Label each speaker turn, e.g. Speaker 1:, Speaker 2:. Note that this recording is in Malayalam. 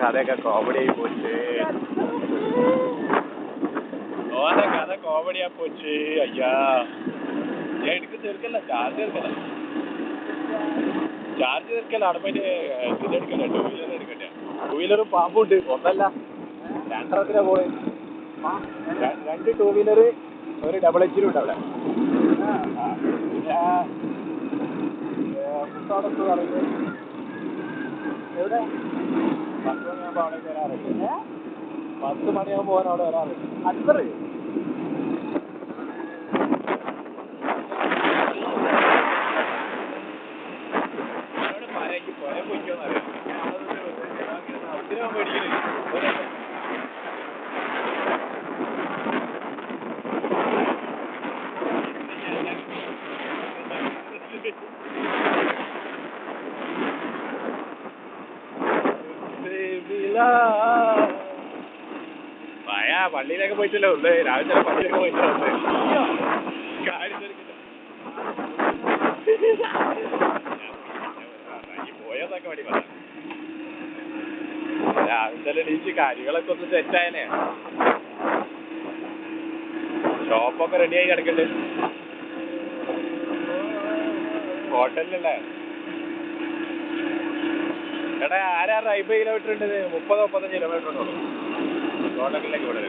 Speaker 1: കഥയൊക്കെ കോമഡി ആയി പോച്ച്. ഓന്റെ കഥ കോമഡിയാ പോച്ച്. അയ്യാ ഞാൻ എടുക്ക് തീർക്കല്ല, ചാർജ് തീർക്കല്ല, ചാർജ് തീർക്കല്ല. അവിടെ പോയിട്ട് ഇതെടുക്കട്ടെ, ടൂ വീലർ എടുക്കട്ടെ. ടൂ വീലറും പാമ്പുണ്ട്, ഒന്നല്ല രണ്ടെണ്ണത്തിനാ പോയി. 2 ടൂ വീലർ, ഒരു ഡബിൾ എഞ്ചിനും ഉണ്ട് അവിടെ. പിന്നെ പുസ്തകത്ത് പറയുന്നത് എവിടെ 10 മണിയാകുമ്പോൾ അവിടേക്ക് വരാറുണ്ട്. 10 മണിയാകുമ്പോൾ ഓൻ അവിടെ വരാറുണ്ട്. അക്ബർ എനിക്ക് പുഴ പോയിക്കോന്നറിയാം. അതിനാ പേടിക്കല്. മഴ പള്ളിയിലൊക്കെ പോയിട്ടല്ലേ ഉണ്ട്. രാവിലെ തന്നെ പള്ളിയിലൊക്കെ പോയിട്ടാ ഉണ്ട്. പോയതൊക്കെ മതി പറയാം. രാവിലെ തന്നെ എണീച്ച് കാര്യങ്ങളൊക്കെ ഒന്ന് സെറ്റായനെ. ഷോപ്പൊക്കെ റെഡിയായി കിടക്കണ്ട്. ഹോട്ടലിലല്ലേ? എടാ ആരാ 50 കിലോമീറ്റർ ഉണ്ട്? 30-35 കിലോമീറ്റർ ഉണ്ടോ ഹോട്ടലിലേക്ക് ഇവിടെ?